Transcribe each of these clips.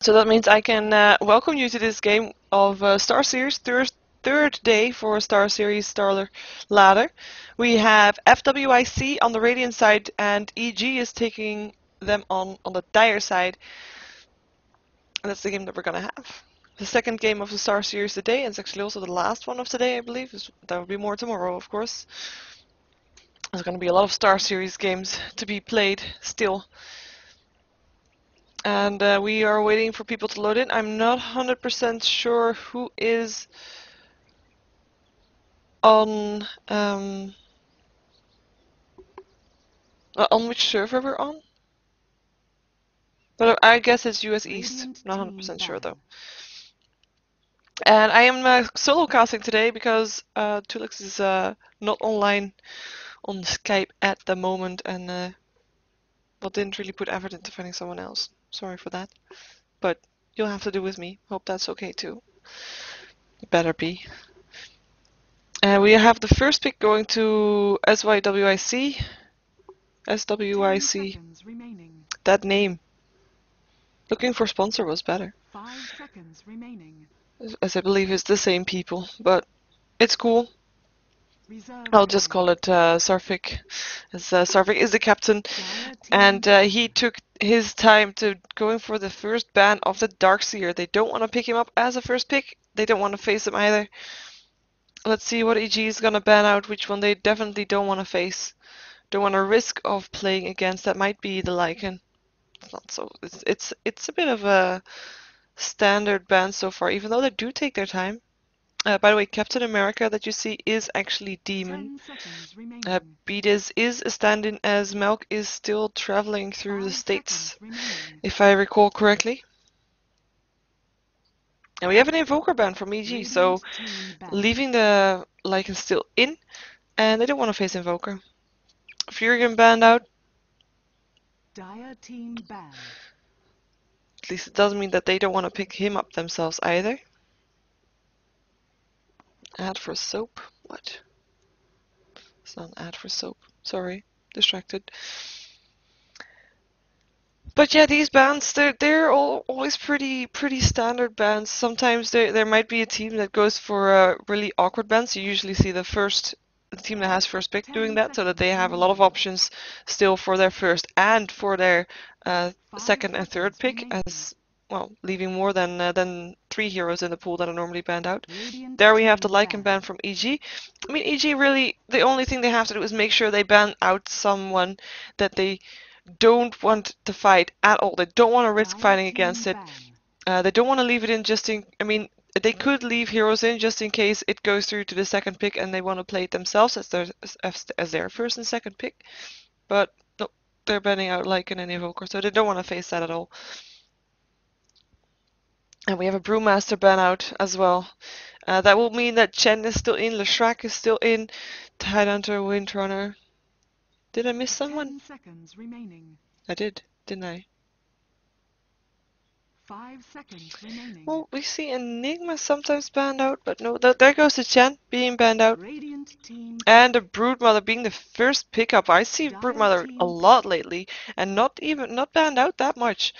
So that means I can welcome you to this game of Star Series, third day for Star Series Star Ladder. We have FWIC on the Radiant side and EG is taking them on the Dire side. And that's the game that we're going to have. The second game of the Star Series today, and it's actually also the last one of today, I believe. There will be more tomorrow, of course. There's going to be a lot of Star Series games to be played still. And we are waiting for people to load in. I'm not 100% sure who is on which server we're on. But I guess it's US East. Not 100% sure though. And I am solo casting today because Tulix is not online on Skype at the moment and well, didn't really put effort into finding someone else. Sorry for that. But you'll have to do with me. Hope that's okay too. It better be. We have the first pick going to swYc. swYc. That name. Looking for sponsor was better. 5 seconds remaining. As I believe it's the same people, but it's cool. I'll just call it swYc, as swYc is the captain, and he took his time to going for the first ban of the Darkseer. They don't want to pick him up as a first pick. They don't want to face him either. Let's see what EG is gonna ban out. Which one they definitely don't want to face. Don't want to risk of playing against. That might be the Lycan. It's not so. It's a bit of a standard ban so far, even though they do take their time. By the way, Captain America that you see is actually Demon. Beatus is a stand-in as Melk is still traveling through the states, if I recall correctly. And we have an Invoker ban from EG, so leaving the Lycan still in, and they don't want to face Invoker. Furion banned out. Dire team ban. At least it doesn't mean that they don't want to pick him up themselves either. Ad for soap? What? It's not an ad for soap. Sorry, distracted. But yeah, these bans, they're always pretty standard bans. Sometimes there might be a team that goes for really awkward bans. You usually see the team that has first pick doing that, so that they have a lot of options still for their first and for their second and third pick, as well, leaving more than 3 heroes in the pool that are normally banned out. There we have the Lycan ban from EG. I mean, EG really, the only thing they have to do is make sure they ban out someone that they don't want to fight at all. They don't want to risk fighting against it. They don't want to leave it in just in, I mean, they could leave heroes in just in case it goes through to the second pick and they want to play it themselves as their first and second pick. But no, they're banning out Lycan and Invoker, so they don't want to face that at all. And we have a Brewmaster ban out as well. That will mean that Chen is still in, Leshrac is still in, Tidehunter, Windrunner. Did I miss someone? 10 seconds remaining. I did, didn't I? 5 seconds remaining. Well, we see Enigma sometimes banned out, but no, there goes the Chen being banned out. Radiant team And the Broodmother being the first pickup. I see Broodmother a lot lately, and not banned out that much.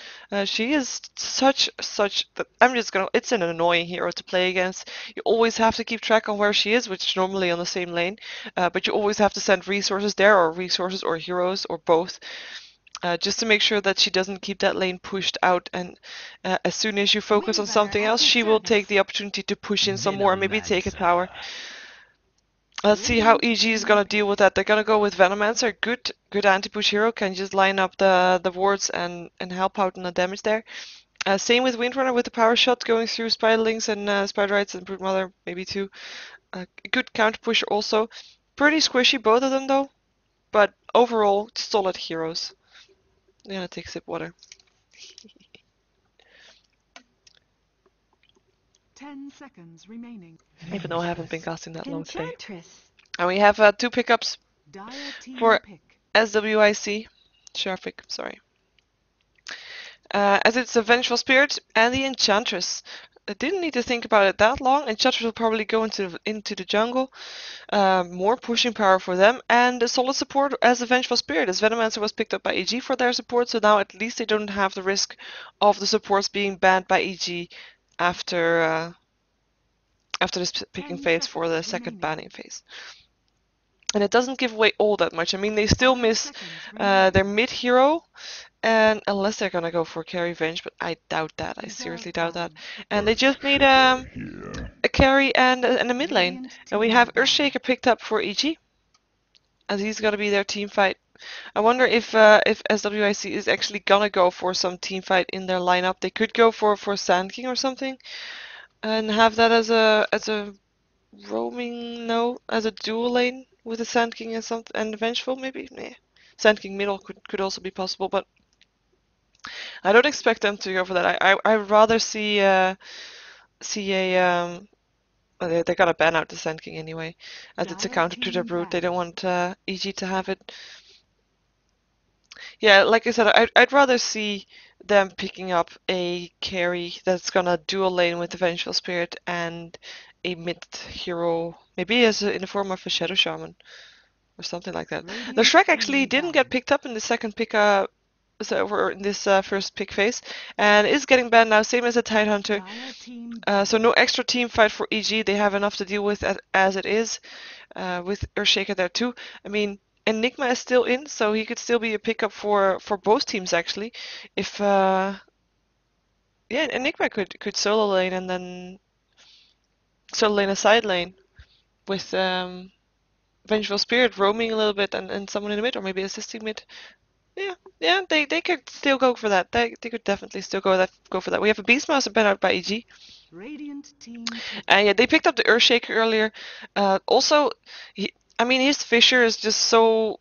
She is such. It's an annoying hero to play against. You always have to keep track on where she is, which is normally on the same lane, but you always have to send resources there, or heroes, or both. Just to make sure that she doesn't keep that lane pushed out, and as soon as you focus on something else, she will take the opportunity to push in some more, maybe take a tower. Let's see how EG is gonna deal with that. They're gonna go with Venomancer, good anti-push hero, can just line up the wards and help out on the damage there. Same with Windrunner with the power shot going through Spiderlings and Spiderites and Broodmother, maybe too. Good counter pusher also. Pretty squishy, both of them though, but overall solid heroes. I'm gonna take a sip water. 10 seconds remaining. Even though I haven't been casting that long today. Enchantress. And we have 2 pickups Dire team for pick. swYc. swYc, sorry. As it's a Vengeful Spirit and the Enchantress. I didn't need to think about it that long, and Chutter will probably go into the jungle. More pushing power for them, and a solid support as a Vengeful Spirit, as Venomancer was picked up by EG for their support, so now at least they don't have the risk of the supports being banned by EG after this picking 10 phase for the seconds second remaining. banning phase. And it doesn't give away all that much. I mean, they still 5 miss seconds their remaining. mid hero, and unless they're gonna go for carry Venge, but I doubt that. I seriously Reserve doubt that. band. And they just need a carry and a mid lane. Radiant And we team have ban. Earthshaker picked up for EG, as he's gonna be their team fight. I wonder if swYc is actually gonna go for some team fight in their lineup. They could go for Sand King or something, and have that as a roaming, no, as a dual lane with the Sand King and some and Vengeful maybe. Nah. Sand King middle could also be possible, but I don't expect them to go for that. I'd rather see a they're gonna ban out the Sand King anyway, as it's a Dire counter to their team brute. They don't ban. want EG to have it. Yeah, like I said, I'd rather see them picking up a carry that's gonna dual lane with the Vengeful Spirit and a mid hero, maybe in the form of a Shadow Shaman or something like that. The Radiant Shrek actually team didn't get ban. picked up in the second pick, or in this first pick phase, and is getting banned now, same as the Tidehunter. Dire team So no ban. extra team fight for EG. They have enough to deal with as it is, with Earthshaker there too. I mean, Enigma is still in, so he could still be a pickup for both teams actually. If yeah, Enigma could solo lane and then solo lane a side lane with Vengeful Spirit roaming a little bit and someone in the mid or maybe assisting mid. Yeah, yeah, they could still go for that. They could definitely still go for that. We have a Beastmaster banned out by EG. Radiant team pick. And yeah, they picked up the Earthshaker earlier. Also, I mean, his Fissure is just so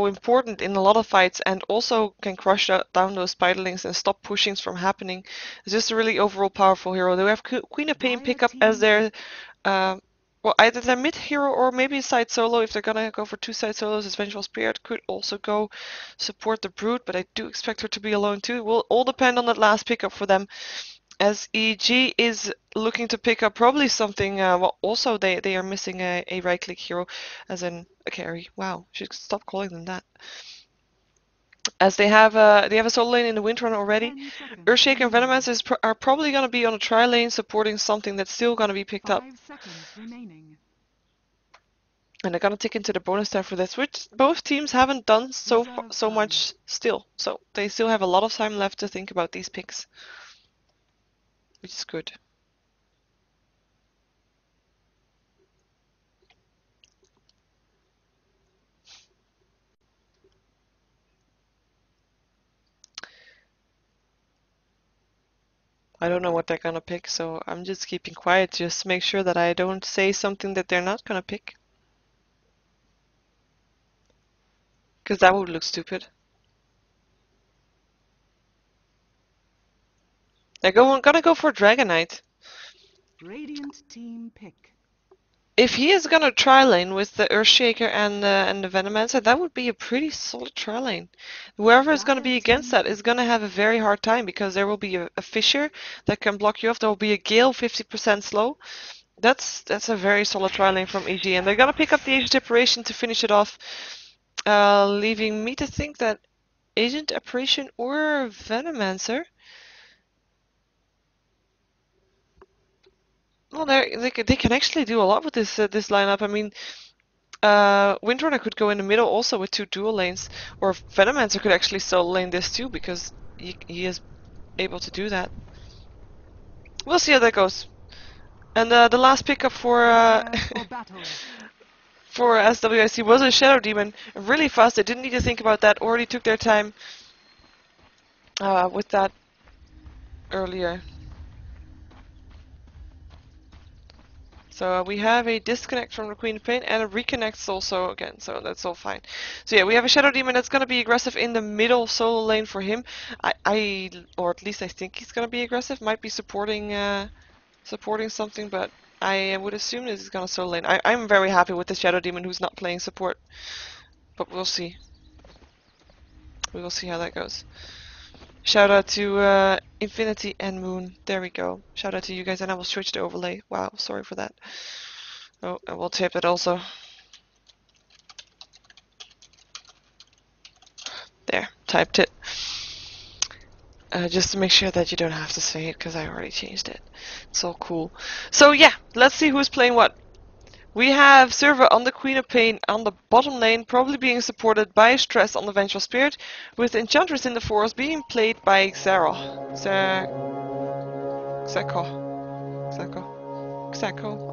important in a lot of fights, and also can crush down those spiderlings and stop pushings from happening. It's just a really overall powerful hero. They have Queen of Pain Dire pick up as team their pick. well, either their mid hero or maybe side solo. If they're gonna go for two side solos, as Vengeful Spirit could also go support the Brute, but I do expect her to be alone too. It will all depend on that last pickup for them, as EG is looking to pick up probably something. Well, also they are missing a right click hero, as in a carry. Wow, should stop calling them that. As they have a solo lane in the Windrunner already. 10 seconds Earthshaker and remaining. Venomancer are probably going to be on a tri lane supporting something that's still going to be picked up. 5 seconds remaining. And they're going to tick into the bonus time for this, which both teams haven't done Reserve so band. much still. So they still have a lot of time left to think about these picks, which is good. I don't know what they're gonna pick, so I'm just keeping quiet just to make sure that I don't say something that they're not gonna pick. Because that would look stupid. Gonna go for Dragon Knight. Radiant team pick. If he is gonna tri-lane with the Earthshaker and the Venomancer, that would be a pretty solid tri-lane. Whoever is gonna Dire be against team that is pick. gonna have a very hard time because there will be a Fissure that can block you off. There will be a Gale 50% slow. That's a very solid tri-lane from EG, and they're gonna pick up the Agent Operation to finish it off, leaving me to think that Agent Apparition or Venomancer. Well, they can actually do a lot with this lineup. I mean, Windrunner could go in the middle also with two dual lanes, or Venomancer could actually solo lane this too because he is able to do that. We'll see how that goes. And the last pickup for Prepare for battle. for swYc was a Shadow Demon. Really fast. They didn't need to think about that. Already took their time with that earlier. So we have a disconnect from the Queen of Pain and a reconnect also again, so that's all fine. So yeah, we have a Shadow Demon that's gonna be aggressive in the middle solo lane for him. Or at least I think he's gonna be aggressive. Might be supporting something, but I would assume that he's gonna solo lane. I'm very happy with the Shadow Demon who's not playing support, but we'll see. We will see how that goes. Shout out to Infinity and Moon. There we go. Shout out to you guys, and I will switch the overlay. Wow, sorry for that. Oh, I will tape it also. There, typed it. Just to make sure that you don't have to say it, because I already changed it. It's all cool. So yeah, let's see who's playing what. We have Server on the Queen of Pain on the bottom lane, probably being supported by Stress on the Vengeful Spirit, with Enchantress in the forest being played by Xero. Xeco.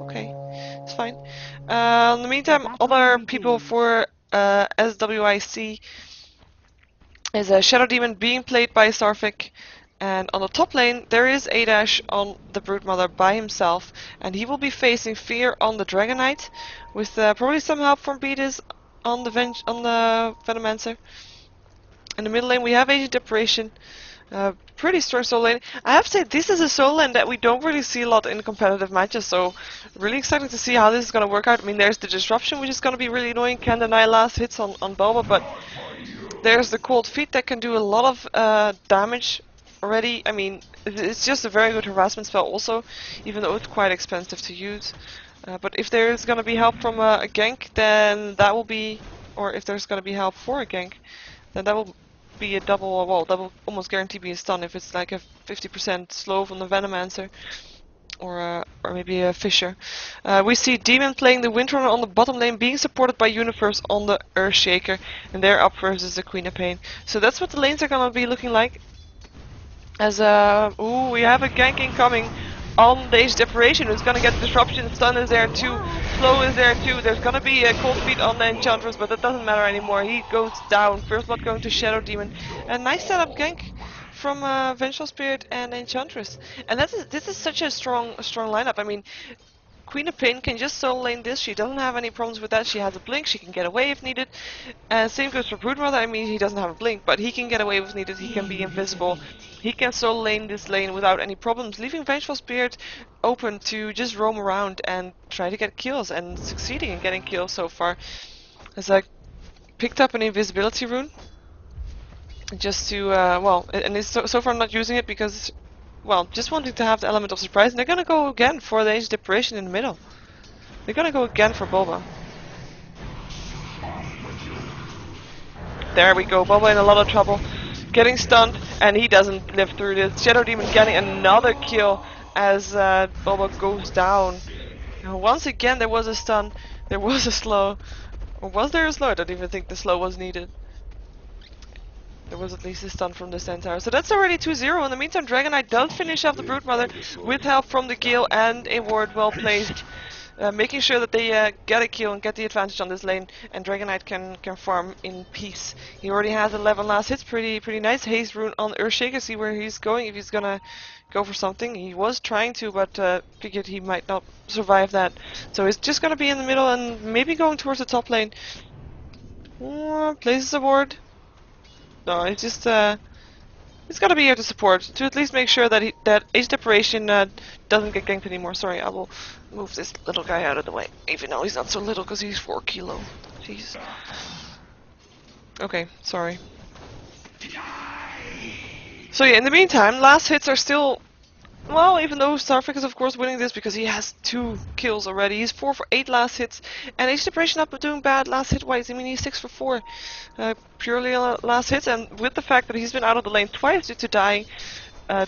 Okay, it's fine. In the meantime, other people for swYc is a Shadow Demon being played by swYc, and on the top lane there is A- on the Broodmother by himself, and he will be facing Fear on the Dragon Knight, with probably some help from Beatus on the Venomancer. In the middle lane we have Agent Deprivation, pretty strong solo lane. I have to say, this is a solo lane that we don't really see a lot in competitive matches, so really exciting to see how this is going to work out. I mean, there's the Disruption, which is going to be really annoying, can deny last hits on Boba, but there's the Cold Feet that can do a lot of damage already. I mean, it's just a very good harassment spell also, even though it's quite expensive to use. But if there's going to be help from a gank, then that will be, or if there's going to be help for a gank, then that will be a double, well, that will almost guarantee be a stun if it's like a 50% slow from the Venomancer. Or maybe a Fisher. We see Demon playing the Windrunner on the bottom lane, being supported by Universe on the Earthshaker, and they're up versus the Queen of Pain. So that's what the lanes are gonna be looking like. As ooh, we have a gank incoming on the Age Deprivation, who's gonna get Disruption. Stun is there too, Slow is there too. There's gonna be a Cold Feet on the Enchantress, but that doesn't matter anymore. He goes down. First blood going to Shadow Demon. A nice setup gank from Vengeful Spirit and Enchantress, and this is such a strong lineup. I mean, Queen of Pain can just solo lane this. She doesn't have any problems with that. She has a blink. She can get away if needed. Same goes for Broodmother. I mean, he doesn't have a blink, but he can get away if needed. He can be invisible. He can solo lane this lane without any problems, leaving Vengeful Spirit open to just roam around and try to get kills, and succeeding in getting kills so far. As I picked up an invisibility rune, just to, well, and is so far not using it because, well, just wanting to have the element of surprise. And they're gonna go again for the Age Deprivation in the middle. They're gonna go again for Boba. There we go, Boba in a lot of trouble. Getting stunned, and he doesn't live through this. Shadow Demon getting another kill as Boba goes down. Now, once again, there was a stun, there was a slow. Or was there a slow? I don't even think the slow was needed. There was at least a stun from the Centaur. So that's already 2-0. In the meantime, Dragon Knight does finish off the Broodmother with help from the Gale and a ward well placed. Making sure that they get a kill and get the advantage on this lane, and Dragon Knight can farm in peace. He already has 11 last hits, pretty nice. Haze rune on Earthshaker, see where he's going, if he's gonna go for something. He was trying to, but figured he might not survive that. So he's just gonna be in the middle and maybe going towards the top lane. Places a ward. No, it's just he's gotta be here to support, to at least make sure that that Age Deprivation doesn't get ganked anymore. Sorry, I will move this little guy out of the way, even though he's not so little because he's 4 kilo. Jeez. Okay, sorry. So yeah, in the meantime, last hits are still, well, even though swYc is of course winning this because he has 2 kills already. He's 4 for 8 last hits, and Age Deprivation not doing bad last hit wise. I mean, he's 6 for 4 purely last hits, and with the fact that he's been out of the lane twice due to dying,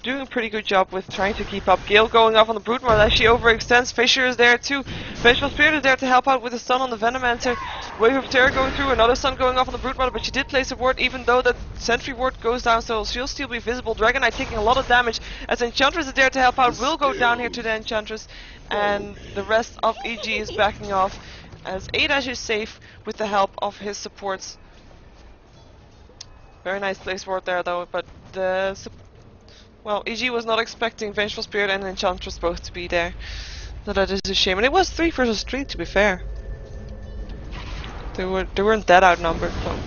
doing a pretty good job with trying to keep up. Gale going off on the Broodmother as she overextends. Fisher is there too. Vengeful Spirit is there to help out with the stun on the Venomancer. Wave of Terror going through, another stun going off on the Broodmother, but she did place a ward even though the Sentry ward goes down, so she'll still be visible. Dragon Knight taking a lot of damage as Enchantress is there to help out. Will go down here to the Enchantress, and the rest of EG is backing off as A- is safe with the help of his supports. Very nice place ward there though, but the well, EG was not expecting Vengeful Spirit and Enchantress both to be there. So that is a shame. And it was 3 versus 3 to be fair. They weren't that outnumbered, so.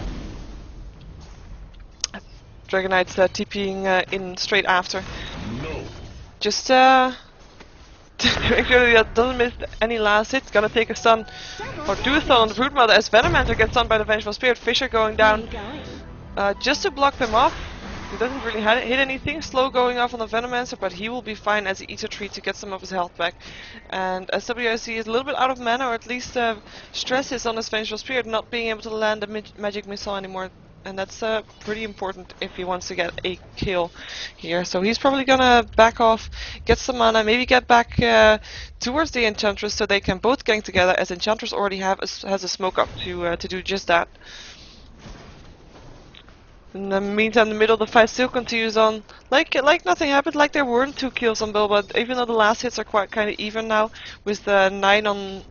Dragon Knight's TPing in straight after. Just to make sure that he doesn't miss any last hits. Gonna take a stun, or do a stun on the Broodmother as Venomancer gets stunned by the Vengeful Spirit. Fisher going down just to block them off. He doesn't really hit anything. Slow going off on the Venomancer, but he will be fine as he eats a tree to get some of his health back. And swYc is a little bit out of mana, or at least stress is on his Vengeful Spirit, not being able to land a magic missile anymore. And that's pretty important if he wants to get a kill here. So he's probably gonna back off, get some mana, maybe get back towards the Enchantress so they can both gang together, as Enchantress already has a smoke up to do just that. In the meantime, the middle of the fight still continues on like nothing happened, like there weren't 2 kills on Bilba, even though the last hits are quite kind of even now, with the 9 on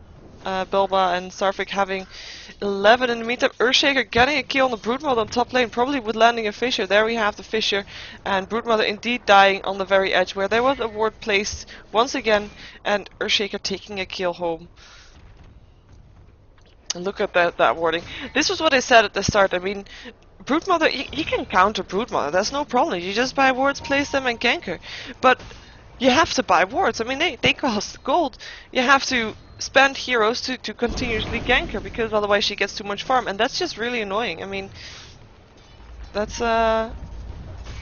Bilba and swYc having 11. In the meantime, Earthshaker getting a kill on the Broodmother on top lane, probably with landing a Fissure. There we have the Fissure, and Broodmother indeed dying on the very edge, where there was a ward placed once again, and Earthshaker taking a kill home. And look at that warding. This was what I said at the start. I mean, Broodmother, you can counter Broodmother, that's no problem. You just buy wards, place them, and gank her. But you have to buy wards. I mean, they cost gold. You have to spend heroes to continuously gank her, because otherwise she gets too much farm, and that's just really annoying. I mean, that's yeah,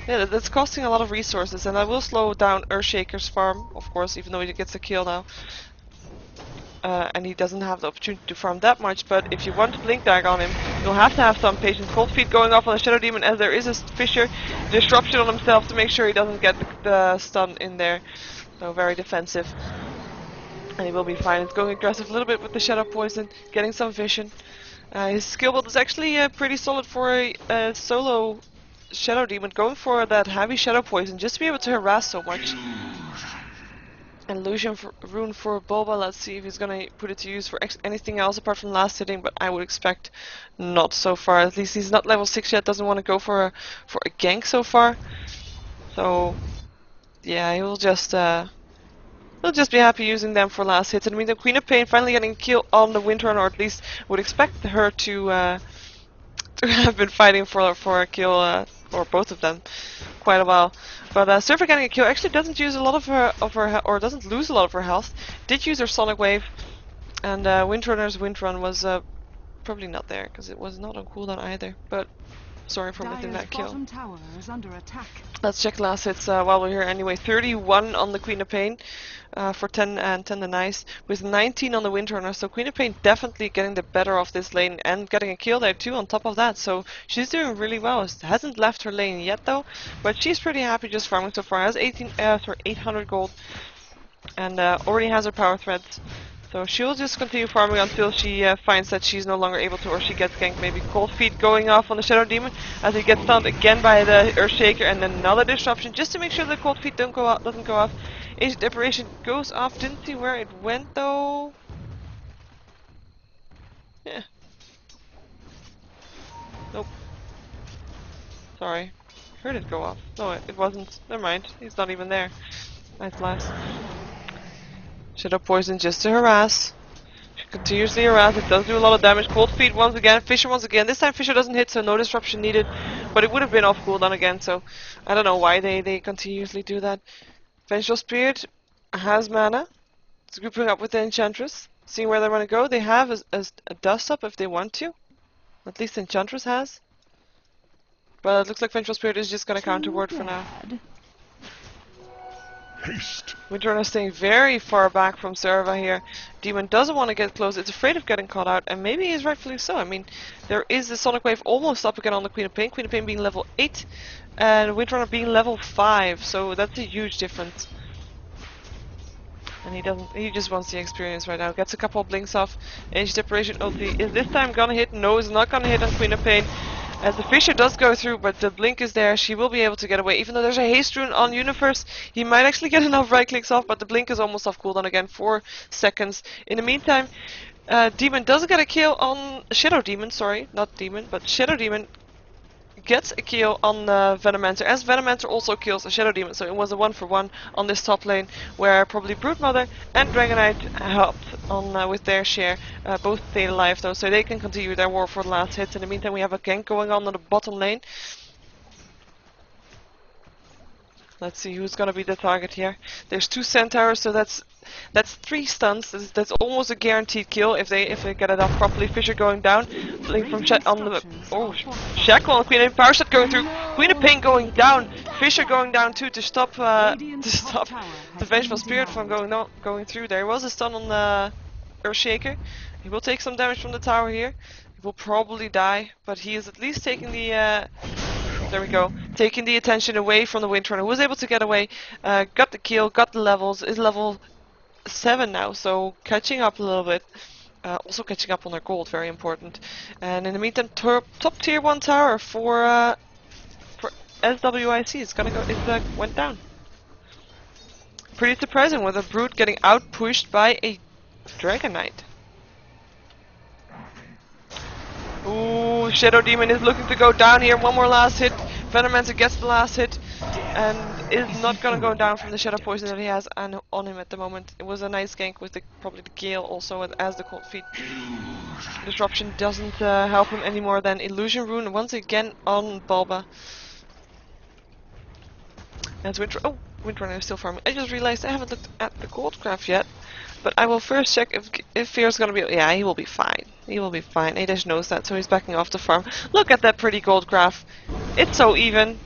that's costing a lot of resources, and that will slow down Earthshaker's farm, of course, even though he gets a kill now. And he doesn't have the opportunity to farm that much, but if you want to blink dag on him, you'll have to have some patience. Cold Feet going off on the Shadow Demon, as there is a Fissure disruption on himself to make sure he doesn't get the stun in there. So very defensive. And he will be fine. It's going aggressive a little bit with the Shadow Poison, getting some vision. His skill build is actually pretty solid for a solo Shadow Demon, going for that heavy Shadow Poison just to be able to harass so much. Illusion rune for Bulba. Let's see if he's gonna put it to use for anything else apart from last hitting, but I would expect not so far. At least he's not level 6 yet, doesn't want to go for a gank so far. So yeah, he'll just be happy using them for last hits. And I mean, the Queen of Pain finally getting a kill on the Windrunner, or at least would expect her to have been fighting for a kill, or both of them, quite a while. But swYc getting a kill actually doesn't use a lot of her or doesn't lose a lot of her health. Did use her Sonic Wave, and Windrunner's Windrun was probably not there because it was not on cooldown either. But sorry for missing that kill. Bottom tower is under attack. Let's check last hits while we're here anyway. 31 on the Queen of Pain for 10 and 10 the Nice, with 19 on the Windrunner. So Queen of Pain definitely getting the better of this lane and getting a kill there too on top of that. So she's doing really well. Hasn't left her lane yet though, but she's pretty happy just farming so far. Has 800 gold and already has her power threads. So she'll just continue farming until she finds that she's no longer able to, or she gets ganked. Maybe Cold Feet going off on the Shadow Demon as he gets stunned again by the Earthshaker, and then another disruption just to make sure the Cold Feet doesn't go off. Age Deprivation goes off. Didn't see where it went though. Yeah. Nope. Sorry. Heard it go off. No, it wasn't. Never mind. He's not even there. Nice blast. Shadow Poison just to harass. She continuously harass. It does do a lot of damage. Cold Feet once again. Fissure once again. This time Fissure doesn't hit, so no disruption needed. But it would have been off cooldown again, so I don't know why they continuously do that. Vengeful Spirit has mana. It's grouping up with the Enchantress. Seeing where they want to go. They have a dust up if they want to. At least Enchantress has. But it looks like Vengeful Spirit is just going to counter ward for now. Haste. Windrunner staying very far back from Serva here. Demon doesn't want to get close. It's afraid of getting caught out, and maybe is rightfully so. I mean, there is the Sonic Wave almost up again on the Queen of Pain. Queen of Pain being level 8, and Windrunner being level 5. So that's a huge difference. And he just wants the experience right now. Gets a couple of blinks off. Age Deprivation ulti. Is this time gonna hit? No, it's not gonna hit on Queen of Pain. As the Fissure does go through, but the blink is there. She will be able to get away. Even though there's a haste rune on Universe, he might actually get enough right clicks off, but the blink is almost off cooldown again. 4 seconds. In the meantime, Demon doesn't get a kill on Shadow Demon. Sorry, not Demon, but Shadow Demon gets a kill on Venomancer, as Venomancer also kills a Shadow Demon, so it was a 1-for-1 on this top lane, where probably Broodmother and Dragonite helped on with their share. Both stayed alive though, so they can continue their war for the last hits. In the meantime, we have a gank going on the bottom lane. Let's see who's gonna be the target here. There's 2 centaurs, so that's 3 stuns. That's almost a guaranteed kill if they get it off properly. Fisher going down, fleeing from on the Shackle on Queen of Power Shot going through. Queen of Pain going down. Fisher going down too to stop the Vengeful Spirit from going through. There was a stun on the Earthshaker. He will take some damage from the tower here. He will probably die, but he is at least taking the there we go. Taking the attention away from the Windrunner, who was able to get away, got the kill, got the levels, is level 7 now, so catching up a little bit. Also catching up on their gold, very important. And in the meantime, top tier 1 tower for swYc went down. Pretty surprising with a Brute getting out pushed by a Dragon Knight. Ooh, Shadow Demon is looking to go down here. One more last hit. Venomancer gets the last hit and is not gonna go down from the Shadow Poison that he has on him at the moment. It was a nice gank with probably the Gale also as the Cold Feet. Disruption doesn't help him any more than Illusion Rune once again on Bulba. And Windrunner is still farming. I just realized I haven't looked at the gold graph yet. But I will first check if Fear's gonna be... Yeah, he will be fine. He will be fine. Adash knows that, so he's backing off the farm. Look at that pretty gold graph. It's so even.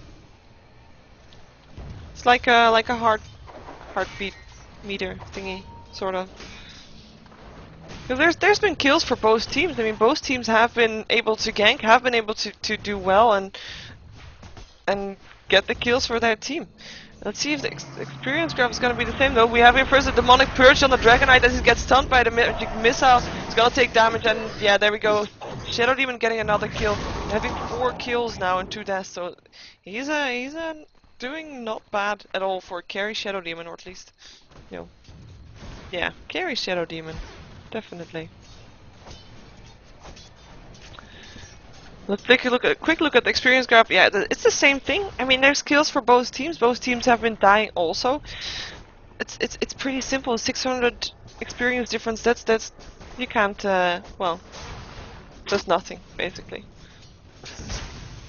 It's like a heartbeat meter thingy, sort of. There's been kills for both teams. I mean, both teams have been able to gank, have been able to do well and get the kills for their team. Let's see if the experience graph is going to be the same though. We have here first a Demonic Purge on the Dragon Knight as he gets stunned by the magic missile. He's going to take damage and yeah, there we go. Shadow Demon getting another kill. Having 4 kills now and 2 deaths, so he's doing not bad at all for carry Shadow Demon, or at least, you know, yeah, carry Shadow Demon, definitely. Let's take a quick look at the experience graph. Yeah, it's the same thing. I mean, there's kills for both teams. Both teams have been dying also. It's pretty simple. 600 experience difference. That's you can't. Well, just nothing basically.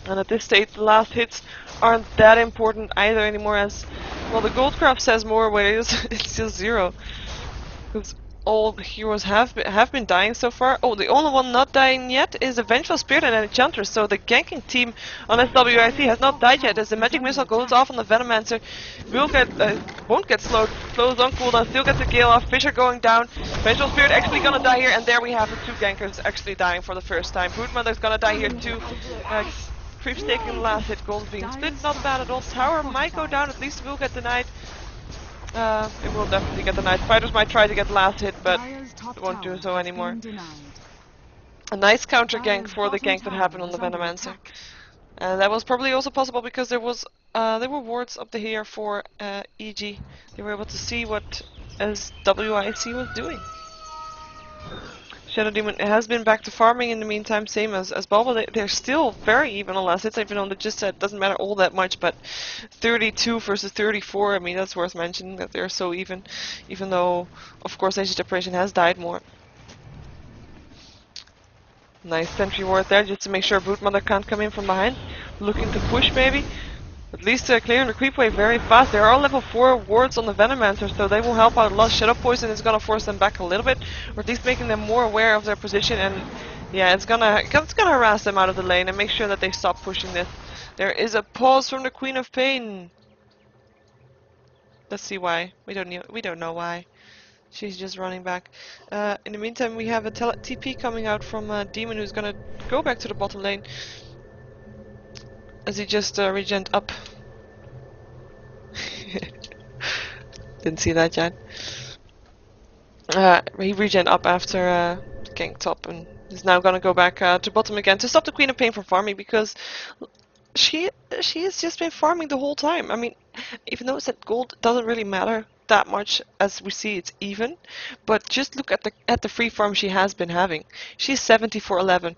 And at this stage, the last hits aren't that important either anymore. As well, the gold graph says more, where it's just 0. Because all heroes have been dying so far. Oh, the only one not dying yet is a Vengeful Spirit and an Enchantress. So the ganking team on swYc has not died yet. As the magic missile goes off on the Venomancer, won't get slowed. Flows on cooldown, still gets a Gale off. Fisher going down. Vengeful Spirit actually gonna die here, and there we have the 2 gankers actually dying for the first time. Broodmother's gonna die here too. Creeps taking the last hit. Gold being split, not bad at all. Tower might go down. At least will get denied. It will definitely get denied. Fighters might try to get the last hit, but it won't do so anymore. A nice counter gank for the gank that happened on the Venomancer. And that was probably also possible because there were wards up here for EG. They were able to see what swYc was doing. Shadow Demon has been back to farming in the meantime, same as Bulba. They're still very even on last hits, even though they just said it doesn't matter all that much, but 32 versus 34, I mean, that's worth mentioning that they're so even though, of course, Age of Depression has died more. Nice sentry ward there, just to make sure Broodmother can't come in from behind. Looking to push, maybe. At least clearing the creep wave very fast. There are level 4 wards on the Venomancer, so they will help out a lot. Shadow Poison is gonna force them back a little bit, or at least making them more aware of their position, and yeah, it's gonna harass them out of the lane and make sure that they stop pushing this. There is a pause from the Queen of Pain. Let's see why. We don't know why. She's just running back. In the meantime, we have a TP coming out from Demon, who's gonna go back to the bottom lane. As he just regen up. Didn't see that yet. He regen up after gank top and is now gonna go back to bottom again to stop the Queen of Pain from farming, because she has just been farming the whole time. I mean, even though it's that gold doesn't really matter that much, as we see it's even, but just look at the free farm she has been having. She's 70 for 11.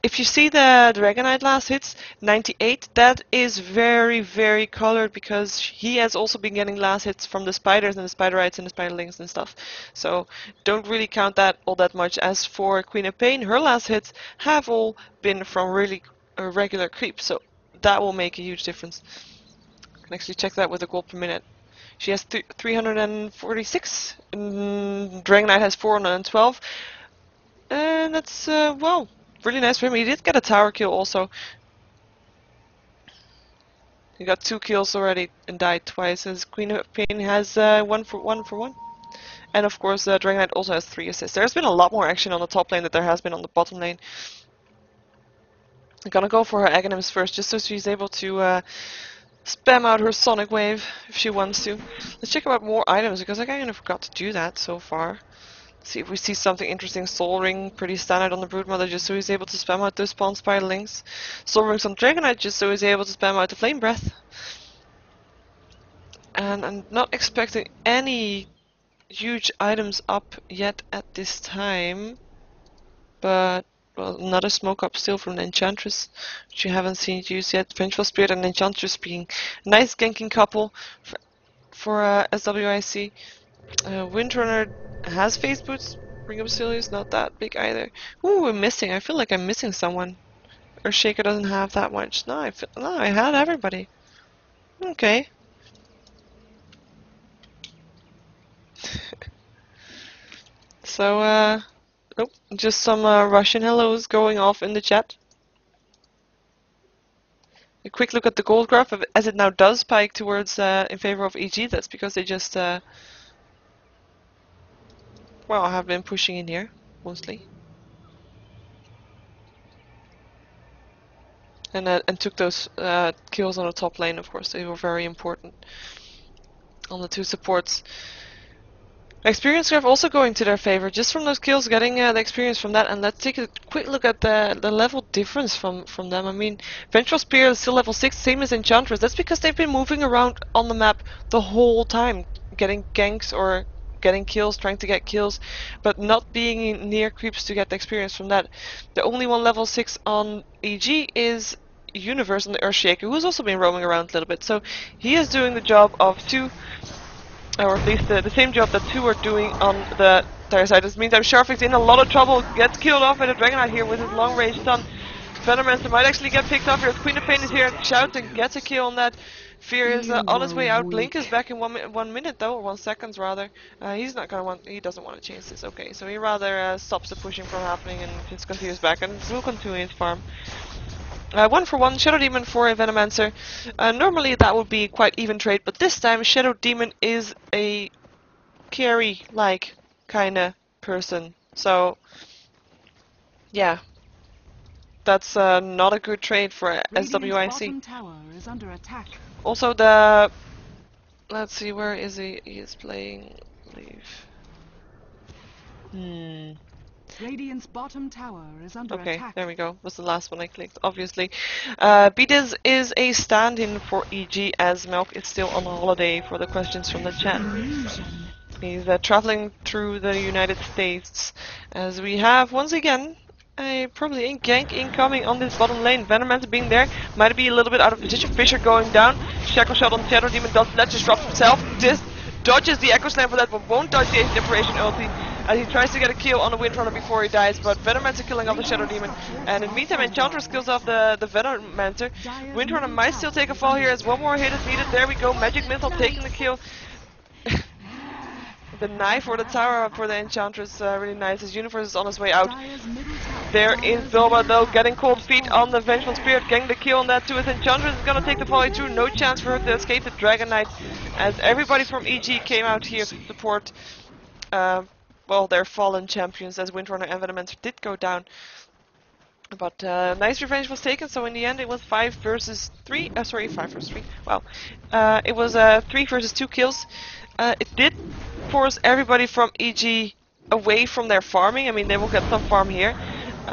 If you see the Dragon Knight last hits, 98, that is very, very colored, because he has also been getting last hits from the spiders and the spiderites and the spiderlings and stuff. So don't really count that all that much. As for Queen of Pain, her last hits have all been from really regular creep, so that will make a huge difference. Can actually check that with the gold per minute. She has 346. Dragon Knight has 412. And that's, wow, really nice for him. He did get a tower kill also. He got 2 kills already and died twice. His Queen of Pain has 1 for 1. And of course, Dragon Knight also has 3 assists. There's been a lot more action on the top lane than there has been on the bottom lane. I'm gonna go for her Aghanims first, just so she's able to spam out her Sonic Wave if she wants to. Let's check out more items, because I kind of forgot to do that so far. See if we see something interesting. Soul Ring, pretty standard on the Broodmother, just so he's able to spam out those Spawn Spiderlings. Soul Rings on Dragon Knight, just so he's able to spam out the Flame Breath. And I'm not expecting any huge items up yet at this time. But, well, another smoke up still from the Enchantress, which you haven't seen it used yet. Vengeful Spirit and Enchantress being a nice ganking couple for swYc. Windrunner has Phase Boots. Ring of Silius, not that big either. Ooh, I'm missing. I feel like I'm missing someone. Earthshaker doesn't have that much. No, I had everybody. Okay. So, nope, just some Russian hellos going off in the chat. A quick look at the gold graph, as it now does spike towards in favor of EG. That's because they just well, have been pushing in here mostly, and took those kills on the top lane. Of course, they were very important on the 2 supports. Experience graph also going to their favor, just from those kills, getting the experience from that. And let's take a quick look at the level difference from them. I mean, Vengeful Spear is still level 6, same as Enchantress. That's because they've been moving around on the map the whole time, getting ganks or getting kills, trying to get kills, but not being near creeps to get the experience from that. The only one level 6 on EG is Universe on the Earthshaker, who's also been roaming around a little bit. So he is doing the job of 2, or at least the same job that 2 are doing on the dire side. This means Sharfik's in a lot of trouble, gets killed off by the Dragon Knight here with his long range stun. Venomancer might actually get picked off here as Queen of Pain is here, shouts and gets a kill on that. Fear is on his way out. Blink is back in 1 minute though, or 1 second rather. He doesn't want to change this, okay. So he rather stops the pushing from happening and just continues back and will continue his farm. 1 for 1, Shadow Demon for a Venomancer. Normally that would be quite even trade, but this time Shadow Demon is a carry-like kinda person. So, yeah. That's not a good trade for swYc. Also let's see, where is he? He is playing Leave. Radiant's bottom tower is under attack. Okay, there we go. Was the last one I clicked, obviously. Bidiz is a stand-in for EG, as Melk is still on holiday for the questions from the chat. He's traveling through the United States, as we have, once again, probably a gank incoming on this bottom lane. Venomancer being there, might be a little bit out of position. Fisher going down. Shackle shot on Shadow Demon does let just drop himself. Just dodges the Echo Slam for that, but won't dodge the Separation ulti. As he tries to get a kill on the Windrunner before he dies, but Venomancer killing off the Shadow Demon. And in the meantime, Enchantress kills off the Venomancer. Windrunner might still take a fall here as one more hit is needed. There we go, Magic Missile taking the kill. The knife or the tower for the Enchantress, really nice. His Universe is on his way out. There is Bilba though, getting cold feet on the Vengeful Spirit, getting the kill on that too. As Enchantress is gonna take the volley through, no chance for her to escape the Dragon Knight. As everybody from EG came out here to support, well, their fallen champions, as Windrunner and Venomancer did go down. But nice revenge was taken, so in the end it was 5 versus 3. Sorry, 5 versus 3. Wow. It was 3 versus 2 kills. It did force everybody from EG away from their farming. I mean, they will get some farm here,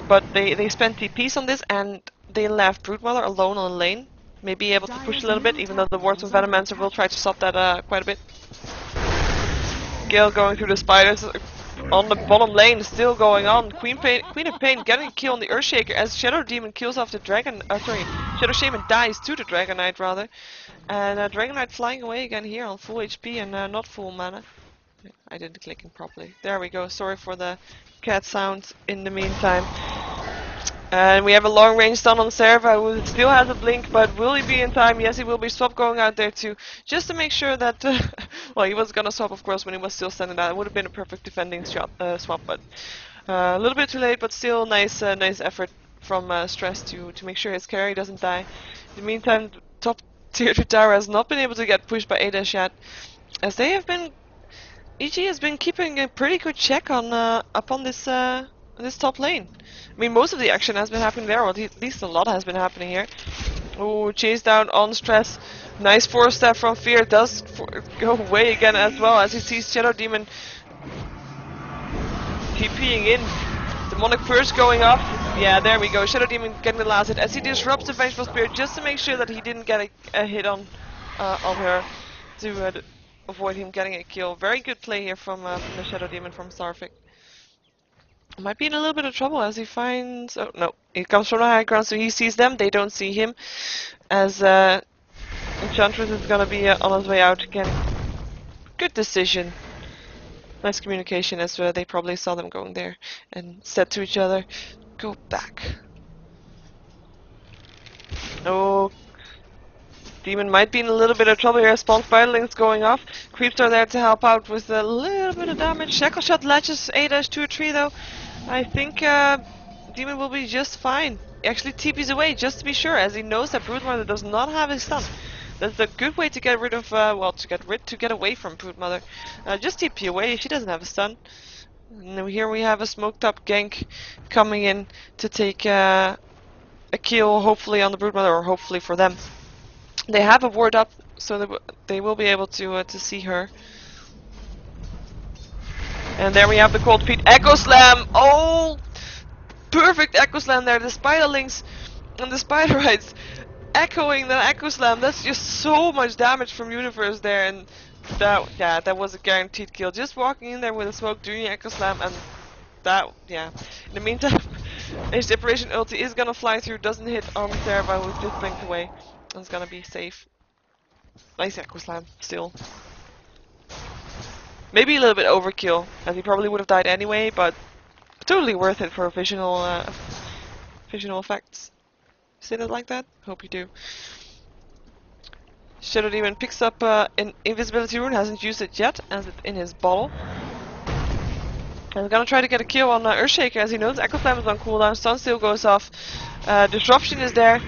but they spent TPs on this, and they left Broodmother alone on the lane. Maybe able to push a little bit, even though the wards from Venomancer will try to stop that quite a bit. Gale going through the spiders on the bottom lane, still going on. Queen of Pain getting a kill on the Earthshaker as Shadow Demon kills off the Dragon. Shadow Shaman dies to the Dragon Knight rather, and Dragon Knight flying away again here on full HP and not full mana. I didn't click it properly. There we go. Sorry for the cat sound in the meantime. And we have a long range stun on Serva, who still has a blink, but will he be in time? Yes, he will be. Swap going out there too, just to make sure that, well, he was gonna swap, of course, when he was still standing there. It would have been a perfect defending swap, but a little bit too late, but still nice effort from Stress to make sure his carry doesn't die. In the meantime, top tier 2 tower has not been able to get pushed by Adash yet, as they have been, EG has been keeping a pretty good check on upon this top lane. I mean, most of the action has been happening there, or at least a lot has been happening here. Oh, chase down on Stress. Nice 4-step from Fear. Does go away again as well as he sees Shadow Demon TPing in. Demonic Purge going off. Yeah, there we go. Shadow Demon getting the last hit as he disrupts the Vengeful Spirit just to make sure that he didn't get a hit on her to avoid him getting a kill. Very good play here from the Shadow Demon from swYc. Might be in a little bit of trouble as he finds... Oh, no. He comes from the high ground, so he sees them. They don't see him. As Enchantress is gonna be on his way out again. Good decision. Nice communication as they probably saw them going there and said to each other, go back. Oh, Demon might be in a little bit of trouble here. Spawn Spiderlings going off. Creeps are there to help out with a little bit of damage. Shackle Shot latches A-2 or 3 though. I think Demon will be just fine. He actually TPs away just to be sure, as he knows that Broodmother does not have his stun. That's a good way to get rid of, well, to get away from Broodmother. Just TP away, she doesn't have a stun. And here we have a smoked up gank coming in to take a kill, hopefully on the Broodmother, or hopefully for them. They have a ward up, so they will be able to see her. And there we have the Cold Feet Echo Slam. Oh, perfect Echo Slam there. The Spiderlings and the Spiderites echoing the Echo Slam. That's just so much damage from Universe there, and that was a guaranteed kill. Just walking in there with a smoke, doing Echo Slam, and that, yeah. In the meantime, his Separation ulti is gonna fly through, doesn't hit Serva, who's just blinked away. It's gonna be safe. Nice Echo Slam, still. Maybe a little bit overkill, as he probably would have died anyway, but totally worth it for visual effects. Say that like that? Hope you do. Shadow Demon picks up an invisibility rune, hasn't used it yet, as it's in his bottle. And gonna try to get a kill on Earthshaker, as he knows Echo Slam is on cooldown, Stun still goes off, Disruption is there,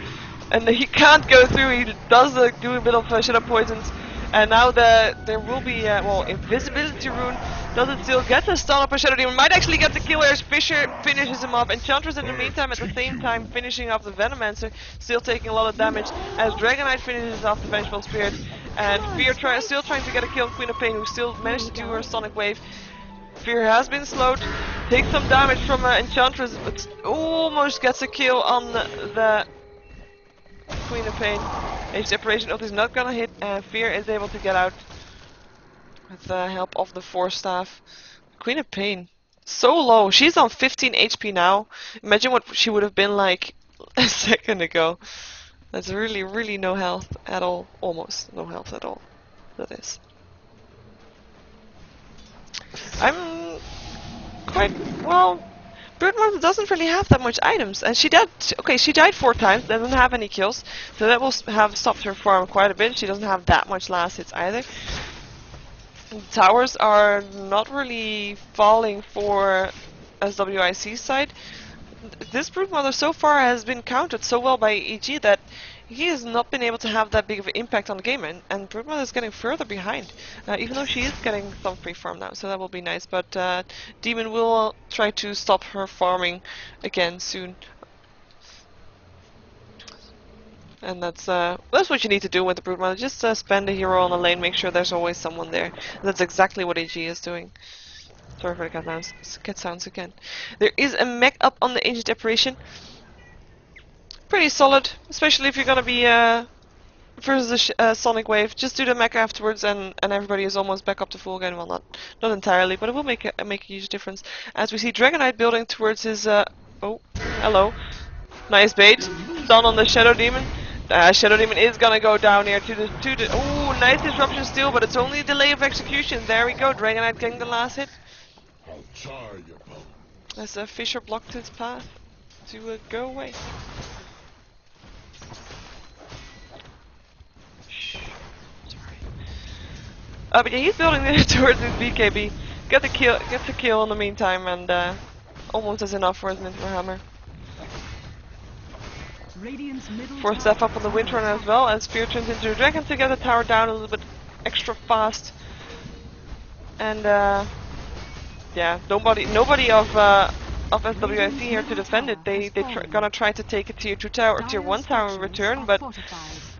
and he can't go through. He does do a bit of Shadow Poisons, and now there will be, well, Invisibility Rune. Does it still get the stun up a Shadow Demon? Might actually get the kill as Fisher finishes him off. Enchantress in the meantime at the same time finishing off the Venomancer, still taking a lot of damage as Dragonite finishes off the Vengeful Spirit. And Fear still trying to get a kill on Queen of Pain, who still managed to do her Sonic Wave. Fear has been slowed, takes some damage from Enchantress, but almost gets a kill on the Queen of Pain. Age Separation ult is not gonna hit, and Fear is able to get out with the help of the Force Staff. Queen of Pain, so low. She's on 15 HP now. Imagine what she would have been like a second ago. That's really, really no health at all. Almost no health at all. That is. I'm quite, well, Broodmother doesn't really have that much items, and she died 4 times, doesn't have any kills, so that will have stopped her farm quite a bit. She doesn't have that much last hits either. The towers are not really falling for swYc's side. This Broodmother so far has been countered so well by EG that he has not been able to have that big of an impact on the game, and Broodmother is getting further behind, even though she is getting some free farm now, so that will be nice. But Demon will try to stop her farming again soon. And that's what you need to do with the Broodmother. Just spend a hero on a lane, make sure there's always someone there. That's exactly what AG is doing. Sorry for the cat sounds again. There is a mech up on the Ancient Apparition. Pretty solid, especially if you're gonna be versus a Sonic Wave. Just do the mech afterwards, and everybody is almost back up to full again. Well, not entirely, but it will make a huge difference. As we see Dragonite building towards his oh, hello, nice bait. Stun on the Shadow Demon. Shadow Demon is gonna go down here to the oh, nice disruption still, but it's only a delay of execution. There we go, Dragonite getting the last hit. As Fisher blocked his path. to go away. Shh. Sorry. But yeah, he's building towards his BKB. Gets a kill in the meantime, and almost has enough for his Minter Hammer. Force step up on the Wind Runner as well, and Spear turns into a Dragon to get the tower down a little bit extra fast. And yeah, nobody of swYc here to defend it. They're gonna try to take a tier 2 tower or tier 1 tower in return, but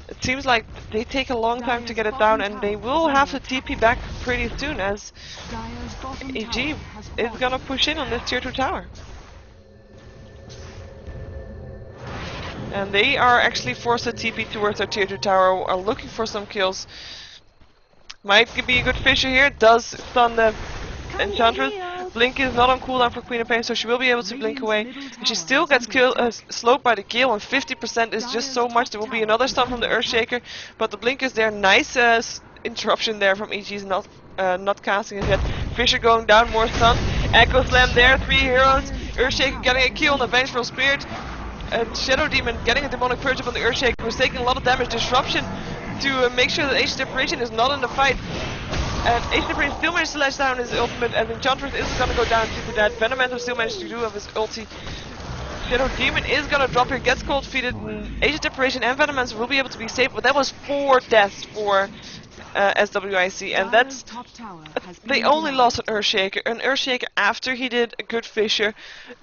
it seems like they take a long time to get it down, and they will have to TP back pretty soon, as EG is gonna push in on this tier 2 tower. And they are actually forced to TP towards their tier 2 tower, are looking for some kills. Might be a good Fisher here, does stun the Enchantress. Blink is not on cooldown for Queen of Pain, so she will be able to blink away. She still gets slowed by the Gale, and 50% is just so much. There will be another stun from the Earthshaker, but the blink is there. Nice interruption there from EG's not casting it yet. Fisher going down, more stun. Echo Slam there, 3 heroes. Earthshaker getting a kill on the Vengeful Spirit. Shadow Demon getting a Demonic Purge up on the Earthshaker, who's taking a lot of damage. Disruption to make sure that Ancient Separation is not in the fight. And Ancient Separation still managed to latch down his ultimate, and Enchantress isn't gonna go down due to that. Venomancer still managed to do of his ulti. Shadow Demon is gonna drop here, gets cold feeded, and Ancient Separation and Venomancer will be able to be saved, but that was 4 deaths for swYc, and that's... They only lost an Earthshaker. An Earthshaker after he did a good Fisher,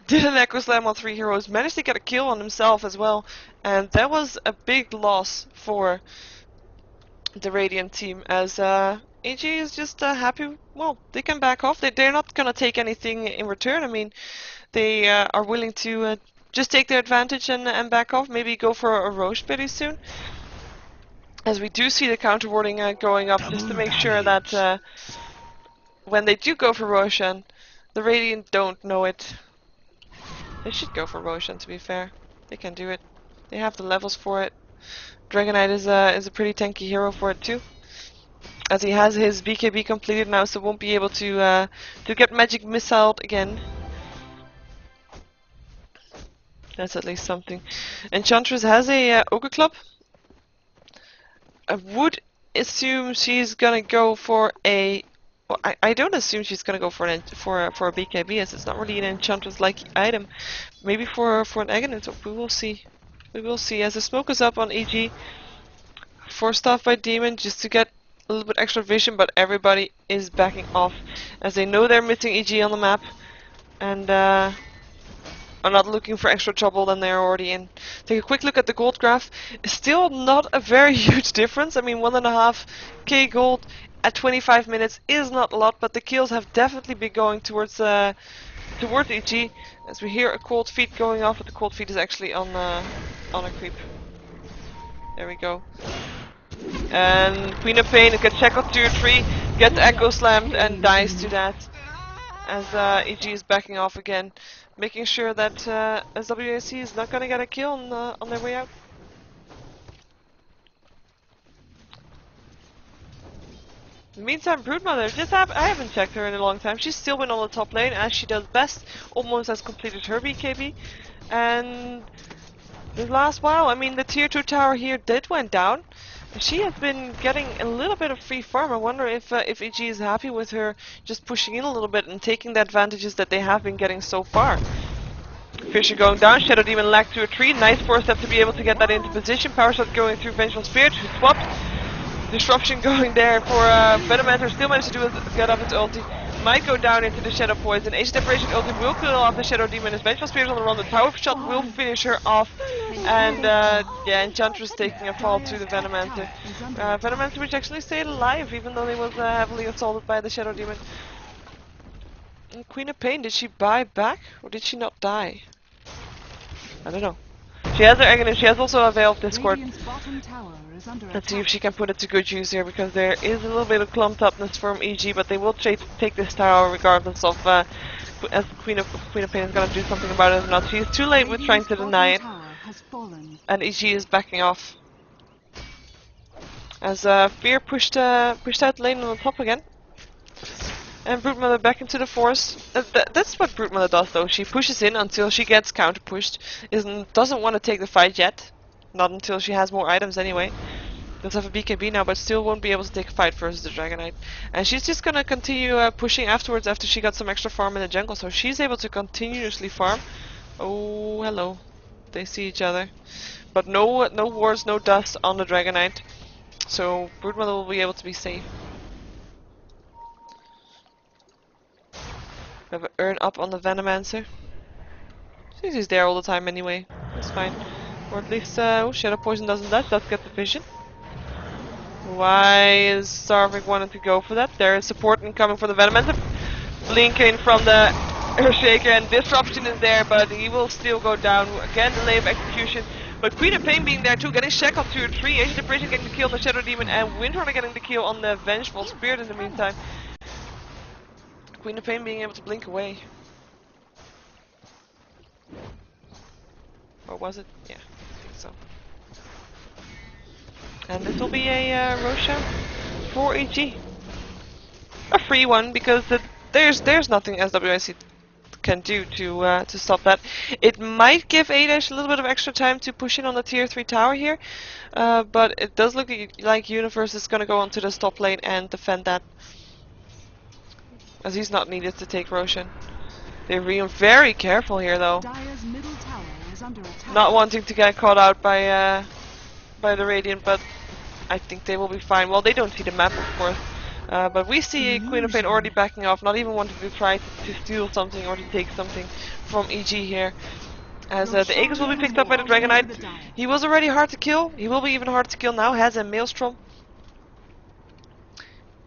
did an Echo Slam on 3 heroes, managed to get a kill on himself as well, and that was a big loss for the Radiant team, as AG is just happy. Well, they can back off. They're not gonna take anything in return. I mean, they are willing to just take their advantage and back off. Maybe go for a Roche pretty soon, as we do see the counter warding going up, just to make sure that when they do go for Roshan, the Radiant don't know it. They should go for Roshan, to be fair. They can do it. They have the levels for it. Dragonite is a pretty tanky hero for it too, as he has his BKB completed now, so won't be able to get magic missiled again. That's at least something. Enchantress has a Ogre Club. I would assume she's gonna go for a... Well, I don't assume she's gonna go for a BKB, as it's not really an Enchantress-like item. Maybe for an Aghanim, we will see. We will see. As the smoke is up on EG, forced off by Demon just to get a little bit extra vision, but everybody is backing off, as they know they're missing EG on the map, and are not looking for extra trouble than they're already in. Take a quick look at the gold graph. Still not a very huge difference. I mean, 1.5k gold at 25 minutes is not a lot, but the kills have definitely been going towards EG, as we hear a cold feet going off, but the cold feet is actually on a creep. There we go. And Queen of Pain gets shackled tier 3, gets Echo Slammed and dies to that, as EG is backing off again, making sure that swYc is not gonna get a kill on their way out. In the meantime, Broodmother, I haven't checked her in a long time. She's still been on the top lane, as she does best. Almost has completed her BKB. And this last while, I mean, the tier 2 tower here went down. She has been getting a little bit of free farm. I wonder if EG is happy with her just pushing in a little bit and taking the advantages that they have been getting so far. Fisher going down, Shadow Demon lag to a tree. Nice force step to be able to get that into position. Power shot going through Vengeful Spirit, who swapped. Disruption going there for Venomancer, still managed to get up its ulti. Might go down into the Shadow Poison. Ancient Separation ulti will kill off the Shadow Demon. His Vengeful Spirit on the run. The Power Shot will finish her off. And yeah, Enchantress taking a fall to the Venomancer. Venomancer which actually stayed alive, even though he was heavily assaulted by the Shadow Demon. And Queen of Pain, did she buy back? Or did she not die? I don't know. She has her Aghanim, she has also a Veil of Discord. Let's see if she can put it to good use here, because there is a little bit of clumped upness from EG, but they will take this tower regardless of as Queen of Pain is gonna do something about it or not. She is too late with trying to deny it, and EG is backing off. As Fear pushed out lane on the top again. And Broodmother back into the forest. That's what Broodmother does though. She pushes in until she gets counter-pushed. Doesn't want to take the fight yet. Not until she has more items anyway. Does have a BKB now, but still won't be able to take a fight versus the Dragonite. And she's just gonna continue pushing afterwards after she got some extra farm in the jungle. So she's able to continuously farm. Oh, hello. They see each other. But no wards, no dust on the Dragonite. So Broodmother will be able to be safe. We have an urn up on the Venomancer. He's there all the time anyway. That's fine. Or at least, oh, Shadow Poison doesn't that. Does get the vision. Why is Starvik wanting to go for that? There is support incoming from the Venomancer. Blinking from the Earthshaker, and Disruption is there, but he will still go down. Again, delay of execution. But Queen of Pain being there too, getting Shackled to 3. Ancient Depression getting the kill on the Shadow Demon, and Windrunner getting the kill on the Vengeful Spirit in the meantime. Queen of Pain being able to blink away. Or was it? Yeah, I think so. And this will be a Roshan for EG. A free one, because there's nothing swYc can do to stop that. It might give Adash a little bit of extra time to push in on the tier 3 tower here, but it does look like Universe is going to go onto the top lane and defend that, as he's not needed to take Roshan. They're being very careful here though, not wanting to get caught out by the Radiant, but I think they will be fine. Well, they don't see the map, of course. But we see Queen of Pain already backing off, not even wanting to try to steal something or to take something from EG here. As the Aegis will be picked up by the Dragonite. He was already hard to kill. He will be even harder to kill now. Has a Maelstrom.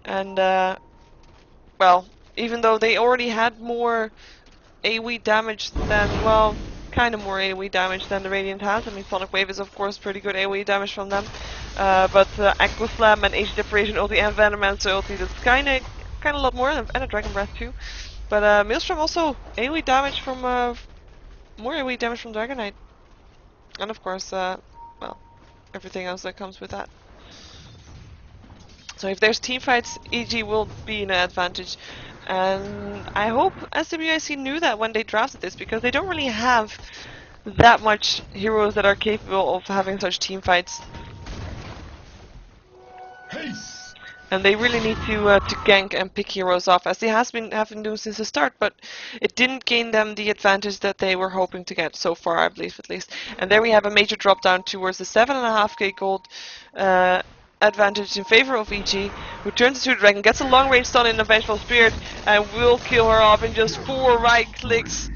And, well, even though they already had more AoE damage than, well, kind of more AoE damage than the Radiant has. I mean, Sonic Wave is of course pretty good AoE damage from them. But Aqua Slam and Ancient Depression ulti and Venomancer ulti, that's kind of a lot more, and a Dragon Breath too. But Maelstrom also AoE damage from more AoE damage from Dragonite, and of course, well, everything else that comes with that. So if there's team fights, EG will be in an advantage. And I hope swYc knew that when they drafted this, because they don't really have that much heroes that are capable of having such team fights. And they really need to gank and pick heroes off, as they have been doing since the start, but it didn't gain them the advantage that they were hoping to get so far, I believe, at least. And there we have a major drop down towards the 7.5k gold advantage in favor of EG, who turns into a dragon, gets a long range stun in the Vengeful Spirit, and will kill her off in just 4 right clicks.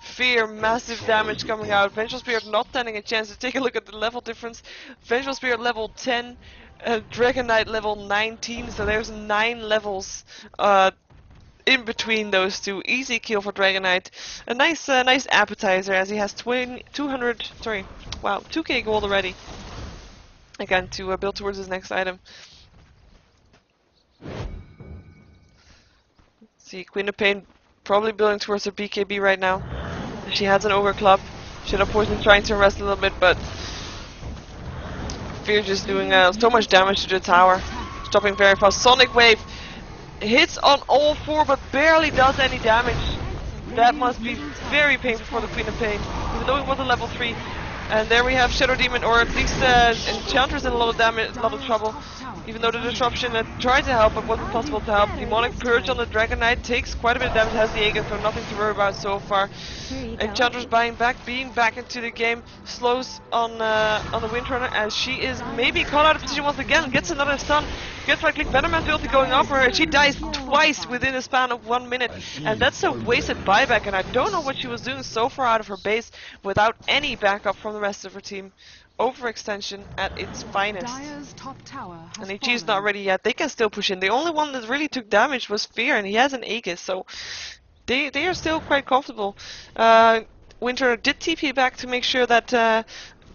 Fear, massive damage coming out. Vengeful Spirit not standing a chance. To take a look at the level difference. Vengeful Spirit level 10, Dragonite level 19, so there's 9 levels in between those two. Easy kill for Dragonite. A nice appetizer, as he has 2k gold already. Again, to build towards his next item. See, Queen of Pain probably building towards her BKB right now. She has an Ogre Club. Shadow Poison trying to rest a little bit, but Fear just doing so much damage to the tower. Stopping very fast. Sonic Wave hits on all 4, but barely does any damage. That must be very painful for the Queen of Pain, even though it was a level 3. And there we have Shadow Demon, or at least Enchantress in a lot of damage, a lot of trouble. Even though the disruption tried to help, but wasn't possible to help. Demonic Purge on the Dragonite takes quite a bit of damage, has the Aegis, so nothing to worry about so far. Enchantress being back into the game, slows on the Windrunner, as she is maybe caught out of position once again, gets another stun, gets right click, Venomancer ulti going off for her, she dies twice within a span of 1 minute, and that's a wasted buyback, and I don't know what she was doing so far out of her base without any backup from the rest of her team. Overextension at its finest. And EG's not ready yet. They can still push in. The only one that really took damage was Fear, and he has an Aegis, so they are still quite comfortable. Winter did TP back to make sure that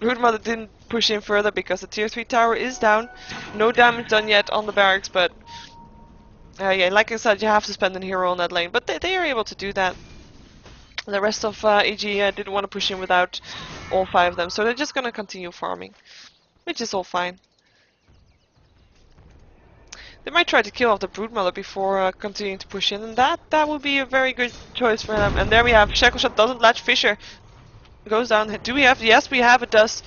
Broodmother didn't push in further, because the tier 3 tower is down. No damage done yet on the barracks, but yeah, like I said, you have to spend a hero on that lane. But they are able to do that. The rest of EG didn't want to push in without all 5 of them, so they're just going to continue farming, which is all fine. They might try to kill off the Broodmother before continuing to push in, and that would be a very good choice for them. And there we have Shackle Shot doesn't latch. Fisher goes down. Do we have? Yes, we have. It does.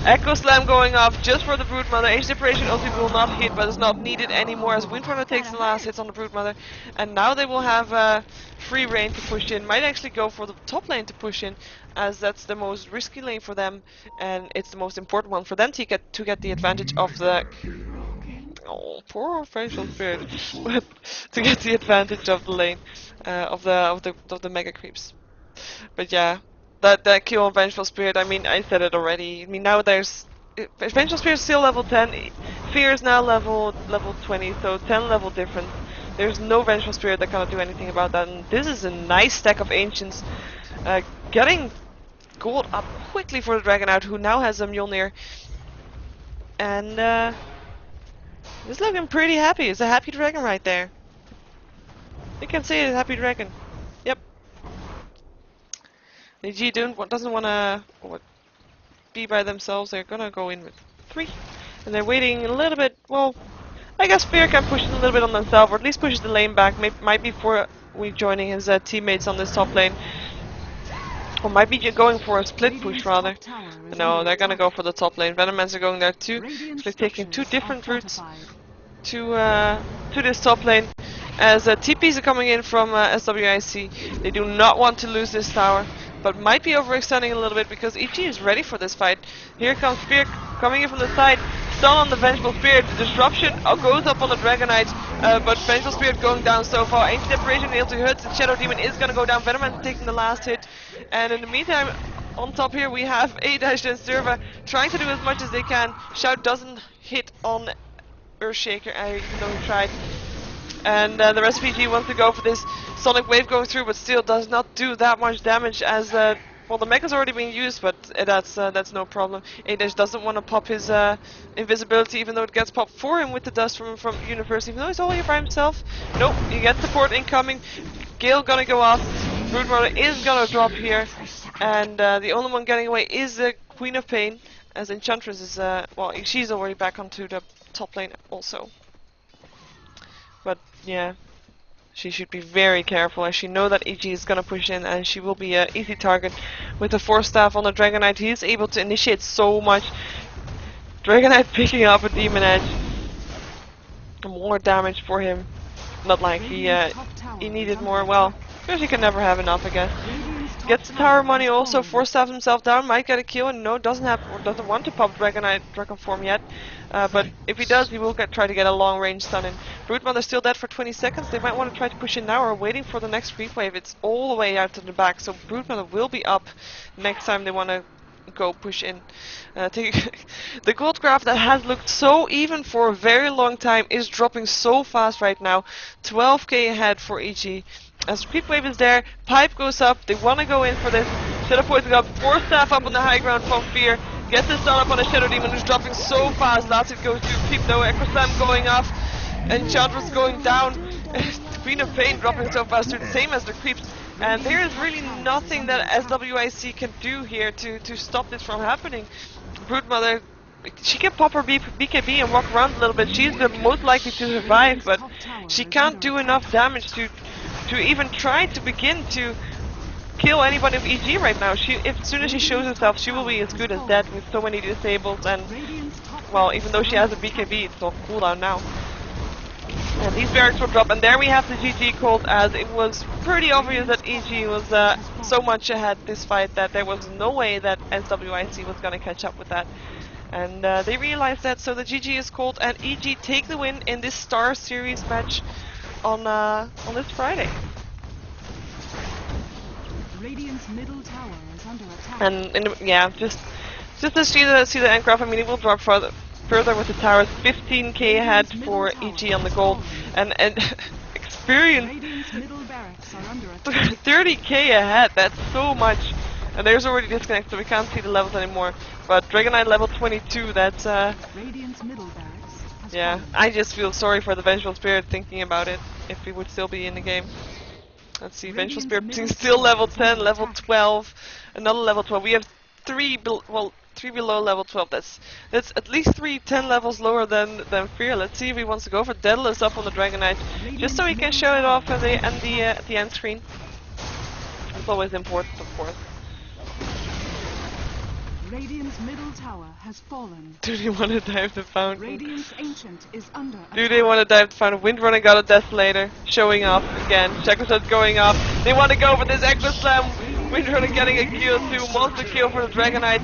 Echo Slam going off just for the Broodmother. Age Separation ulti will not hit, but is not needed anymore as Windrunner takes the last hits on the Broodmother. And now they will have free reign to push in. Might actually go for the top lane to push in, as that's the most risky lane for them, and it's the most important one for them to get the advantage of the. Oh, poor Facial Spirit, but to get the advantage of the lane, of the Mega Creeps. But yeah. That kill on Vengeful Spirit, I mean, I said it already. I mean, now there's... Vengeful Spirit is still level 10, Fear is now level 20, so 10 level difference. There's no Vengeful Spirit that cannot do anything about that, and this is a nice stack of Ancients. Getting gold up quickly for the Dragonaut, who now has a Mjolnir. And, he's looking pretty happy. It's a happy dragon right there. You can say it's a happy dragon. Yep. EG doesn't want to be by themselves. They're gonna go in with 3, and they're waiting a little bit. Well, I guess Fear can push it a little bit on themselves, or at least pushes the lane back. Might be for rejoining his teammates on this top lane, or might be going for a split push rather. No, they're gonna go for the top lane. Venomans are going there too. So they're taking 2 different routes to this top lane. As TPs are coming in from swYc, they do not want to lose this tower, but might be overextending a little bit because EG is ready for this fight. Here comes Fear coming in from the side, stun on the Vengeful Spirit. The disruption goes up on the Dragonite, but Vengeful Spirit going down so far. Ancient Separation able to hurt, the Shadow Demon is gonna go down. Venomman taking the last hit, and in the meantime, on top here we have A-Dash and Serva trying to do as much as they can. Shout doesn't hit on Earthshaker, even though he tried. And the rest of PG wants to go for this Sonic Wave going through, but still does not do that much damage as, well, the mecha's already being used, but that's no problem. A-Dash doesn't want to pop his invisibility, even though it gets popped for him with the dust from Universe, even though he's all here by himself. Nope, you get support incoming. Gale gonna go off. Broodmother is gonna drop here, and the only one getting away is the Queen of Pain, as Enchantress is, well, she's already back onto the top lane also. But yeah, she should be very careful as she knows that EG is gonna push in, and she will be an easy target with the Force Staff on the Dragonite. He is able to initiate so much. Dragonite picking up a Demon Edge. More damage for him. Not like he needed more. Well, because he can never have enough, I guess. Gets the tower money also. Force Staff himself down. Might get a kill, and no, doesn't want to pop Dragon form yet. But if he does, he will try to get a long range stun in. Broodmother still dead for 20 seconds. They might want to try to push in now, or waiting for the next creep wave. It's all the way out to the back, so Broodmother will be up next time they want to go push in. The gold graph that has looked so even for a very long time is dropping so fast right now. 12k ahead for EG. As creep wave is there, pipe goes up. They want to go in for this. Shadow poison up. Force Staff up on the high ground from Fear. Gets the stun up on a Shadow Demon who's dropping so fast. Last hit goes to Creep, no Echo Slam going off. Enchantress going down. Queen of Pain dropping so fast too, the same as the creeps. And there is really nothing that swYc can do here to stop this from happening. Broodmother, she can pop her BKB and walk around a little bit. She's the most likely to survive, but she can't do enough damage to even try to begin to kill anybody of EG right now. As soon as she shows herself, she will be as good as dead with so many disables. And, well, even though she has a BKB, it's on cooldown now. And these barracks will drop, and there we have the GG called, as it was pretty obvious that EG was so much ahead this fight that there was no way that swYc was going to catch up with that. And they realized that, so the GG is called, and EG take the win in this Star Series match on this Friday. Radiant's middle tower is under attack. And yeah, just to see the end graph. I mean, it will drop further with the towers. 15k ahead for EG on the gold, and experience 30k ahead. That's so much. And there's already disconnect, so we can't see the levels anymore. But Dragonite level 22. That's Radiant's middle barracks. Yeah, I just feel sorry for the Vengeful Spirit thinking about it. If he would still be in the game. Let's see, Vengeful Spirit still level 10, level 12, another level 12. We have 3 below level 12. That's at least 10 levels lower than Fear. Let's see if he wants to go for Daedalus up on the Dragon Knight, just so he can show it off at the end screen. It's always important, of course. Radiant's middle tower has fallen. Do they want to dive the fountain? Radiant's ancient is under attack. Do they want to dive the fountain? Windrunner got a Desolator, showing up again. Checkershot going up. They want to go for this Echo Slam. Windrunner getting a kill too. Monster kill for the Dragon Knight.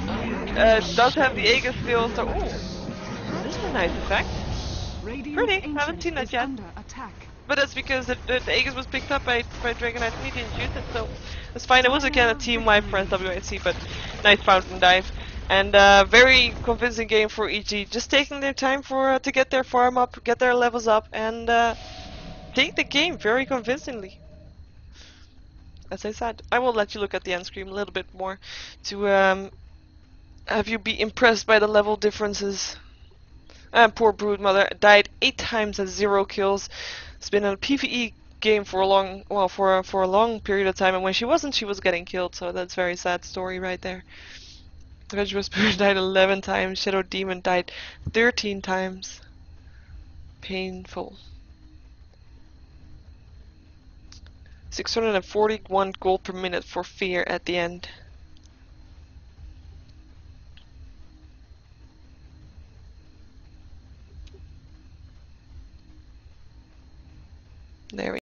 Does have the Aegis still, so ooh, this is a nice effect. Pretty. Haven't seen that yet. But that's because the Aegis was picked up by Dragon Knight and he didn't use it, so it's fine. It was again a team wipe for swYc, but nice fountain dive. And very convincing game for EG. Just taking their time to get their farm up, get their levels up, and take the game very convincingly. As I said, I will let you look at the end screen a little bit more to have you be impressed by the level differences. And poor Broodmother died 8 times at 0 kills. It's been a PvE game for a long, well, for a long period of time, and when she wasn't, she was getting killed. So that's a very sad story right there. Vengeful Spirit died 11 times. Shadow Demon died 13 times. Painful. 641 gold per minute for Fear at the end. There we